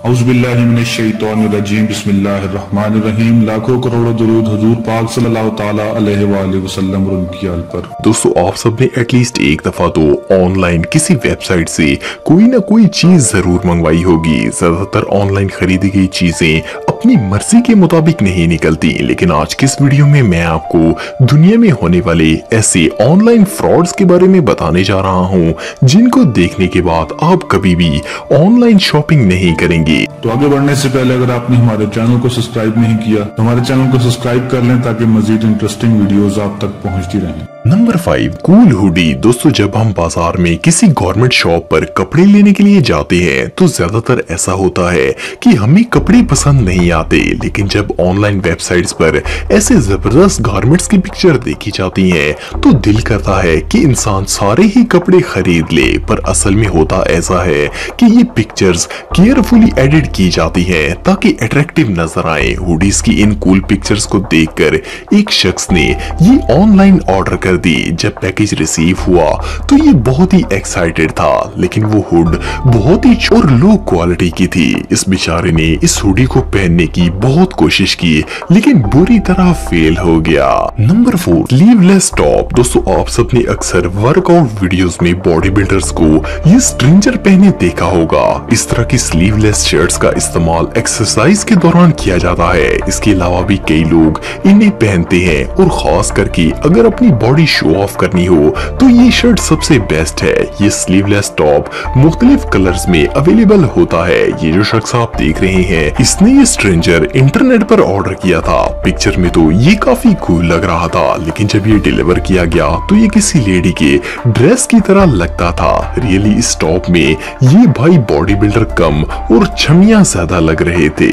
औज़ुबिल्लाहिमिनश्शैतानिर्रजीम बिस्मिल्लाहिर्रहमानिर्रहीम। लाखों करोड़ों दुरूद हुजूर पाक सल्लल्लाहु ताला अलैहि वसल्लम और उनकी आल पर। दोस्तों, आप सबने एटलीस्ट एक दफा तो ऑनलाइन किसी वेबसाइट से कोई ना कोई चीज जरूर मंगवाई होगी। ज्यादातर ऑनलाइन खरीदी गई चीजें अपनी मर्जी के मुताबिक नहीं निकलती, लेकिन आज की इस वीडियो में मैं आपको दुनिया में होने वाले ऐसे ऑनलाइन फ्रॉड्स के बारे में बताने जा रहा हूँ जिनको देखने के बाद आप कभी भी ऑनलाइन शॉपिंग नहीं करेंगे। तो आगे बढ़ने से पहले अगर आपने हमारे चैनल को सब्सक्राइब नहीं किया तो हमारे चैनल को सब्सक्राइब कर लें ताकि मजीद इंटरेस्टिंग वीडियोस आप तक पहुंचती रहें। Number 5, cool hoodie. दोस्तों, जब हम बाजार में किसी गवर्नमेंट शॉप पर कपड़े लेने के लिए जाते हैं तो ज्यादातर ऐसा होता है कि हमें कपड़े पसंद नहीं आते, लेकिन जब ऑनलाइन वेबसाइट्स पर ऐसे जबरदस्त गारमेंट्स की पिक्चर देखी जाती हैं तो दिल करता है कि इंसान सारे ही कपड़े खरीद ले। पर असल में होता ऐसा है कि ये पिक्चर्स केयरफुली एडिट की जाती हैं ताकि अट्रैक्टिव नजर आए। हुडीज की इन कूल पिक्चर्स को देखकर एक शख्स ने ये ऑनलाइन ऑर्डर कर दी। जब पैकेज रिसीव हुआ तो ये बहुत ही एक्साइटेड था, लेकिन वो हुड बहुत ही और लो क्वालिटी की थी। इस बेचारे ने इस हुडी को पहनने की बहुत कोशिश की, लेकिन बुरी तरह फेल हो गया। Number 4, sleeveless top. दोस्तों, आप सबने अक्सर वर्कआउट वीडियोस में बॉडी बिल्डर्स को ये स्ट्रेंजर पहने देखा होगा। इस तरह की स्लीवलेस शर्ट्स का इस्तेमाल एक्सरसाइज के दौरान किया जाता है। इसके अलावा भी कई लोग इन्हें पहनते हैं, और खास करके अगर अपनी बॉडी शो ऑफ करनी हो तो ये शर्ट सबसे बेस्ट है। ये स्लीवलेस टॉप मुख्तलिफ कलर्स में अवेलेबल होता है। ये जो शख्स आप देख रहे हैं, इसने ये स्ट्रेंजर इंटरनेट पर ऑर्डर किया था। पिक्चर में तो ये काफी कूल लग रहा था, लेकिन जब ये डिलीवर किया गया तो ये किसी लेडी के ड्रेस की तरह लगता था। रियली इस टॉप में ये भाई बॉडी बिल्डर कम और छमिया ज्यादा लग रहे थे।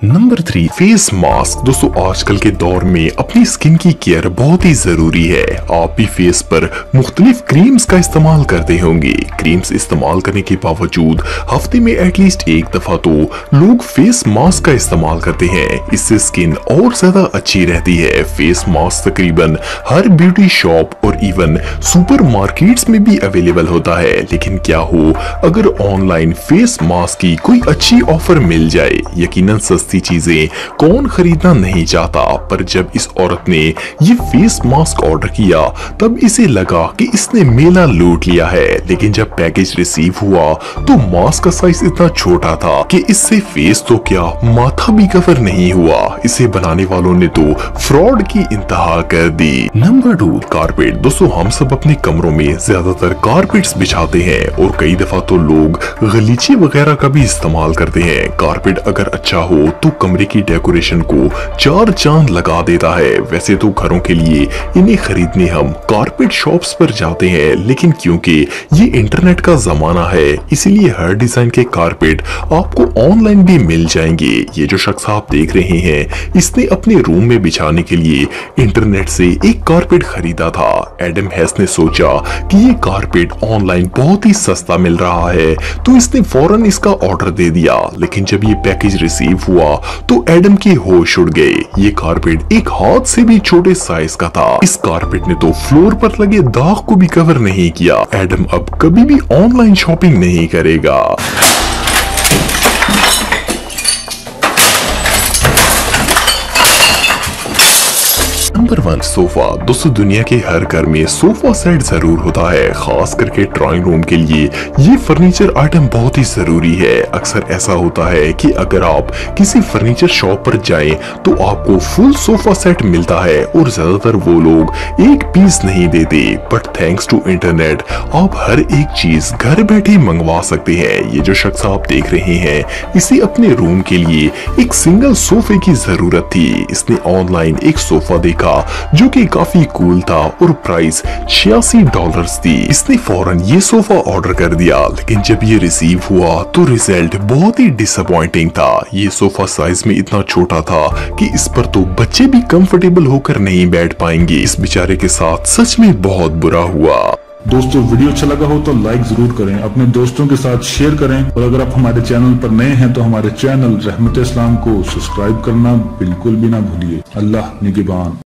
Number 3, face mask. दोस्तों, आजकल के दौर में अपनी स्किन की केयर बहुत ही जरूरी है। आप भी फेस पर मुख्तलिफ क्रीम्स का इस्तेमाल करते होंगे। क्रीम्स इस्तेमाल करने के बावजूद हफ्ते में एटलीस्ट एक दफा तो लोग फेस मास्क का इस्तेमाल करते हैं। इससे स्किन और ज्यादा अच्छी रहती है। फेस मास्क तकरीबन हर ब्यूटी शॉप और इवन सुपर मार्केट्स में भी अवेलेबल होता है, लेकिन क्या हो अगर ऑनलाइन फेस मास्क की कोई अच्छी ऑफर मिल जाए। यकीनन सस्ती चीजें कौन खरीदना नहीं चाहता, पर जब इस औरत ने ये फेस मास्क ऑर्डर किया तब इसे लगा कि इसने मेला लूट लिया है। लेकिन जब पैकेज रिसीव हुआ तो मास्क का साइज इतना छोटा था कि इससे फेस तो क्या माथा भी कवर नहीं हुआ। इसे बनाने वालों ने तो फ्रॉड की इंतहा कर दी। Number 2, carpet. दोस्तों, हम सब अपने कमरों में ज्यादातर कारपेट्स बिछाते हैं, और कई दफा तो लोग गलीचे वगैरह का भी इस्तेमाल करते हैं। कारपेट अगर अच्छा हो तो कमरे की डेकोरेशन को 4 चांद लगा देता है। वैसे तो घरों के लिए इन्हें खरीदने हम कारपेट शॉप्स पर जाते हैं, लेकिन क्योंकि ये इंटरनेट का जमाना है इसीलिए हर डिजाइन के कारपेट आपको ऑनलाइन भी मिल जाएंगे। ये जो शख्स आप देख रहे हैं, इसने अपने रूम में बिछाने के लिए इंटरनेट से एक कारपेट खरीदा था। एडम हैस ने सोचा कि ये कारपेट ऑनलाइन बहुत ही सस्ता मिल रहा है तो इसने फौरन इसका ऑर्डर दे दिया। लेकिन जब ये पैकेज रिसीव हुआ तो एडम के होश उड़ गए। ये कारपेट एक हाथ से भी छोटे साइज का था। इस कारपेट ने तो फ्लोर पर लगे दाग को भी कवर नहीं किया। एडम अब कभी भी ऑनलाइन शॉपिंग नहीं करेगा। Number 1, sofa. दोस्तों, दुनिया के हर घर में सोफा सेट जरूर होता है। खास करके ड्राइंग रूम के लिए ये फर्नीचर आइटम बहुत ही जरूरी है। अक्सर ऐसा होता है कि अगर आप किसी फर्नीचर शॉप पर जाएं तो आपको फुल सोफा सेट मिलता है, और ज्यादातर वो लोग एक पीस नहीं देते। बट थैंक्स टू इंटरनेट आप हर एक चीज घर बैठे मंगवा सकते हैं। ये जो शख्स आप देख रहे हैं, इसे अपने रूम के लिए एक सिंगल सोफे की जरूरत थी। इसने ऑनलाइन एक सोफा देखा जो कि काफी कूल था और प्राइस $86 थी। इसने फौरन ये सोफा ऑर्डर कर दिया, लेकिन जब ये रिसीव हुआ तो रिजल्ट बहुत ही डिसअपॉइंटिंग था। ये सोफा साइज में इतना छोटा था कि इस पर तो बच्चे भी कंफर्टेबल होकर नहीं बैठ पाएंगे। इस बेचारे के साथ सच में बहुत बुरा हुआ। दोस्तों, वीडियो अच्छा लगा हो तो लाइक जरूर करें, अपने दोस्तों के साथ शेयर करें, और अगर आप हमारे चैनल पर नए हैं तो हमारे चैनल रहमत इस्लाम को सब्सक्राइब करना बिल्कुल भी ना भूलिए। अल्लाह निगहबान।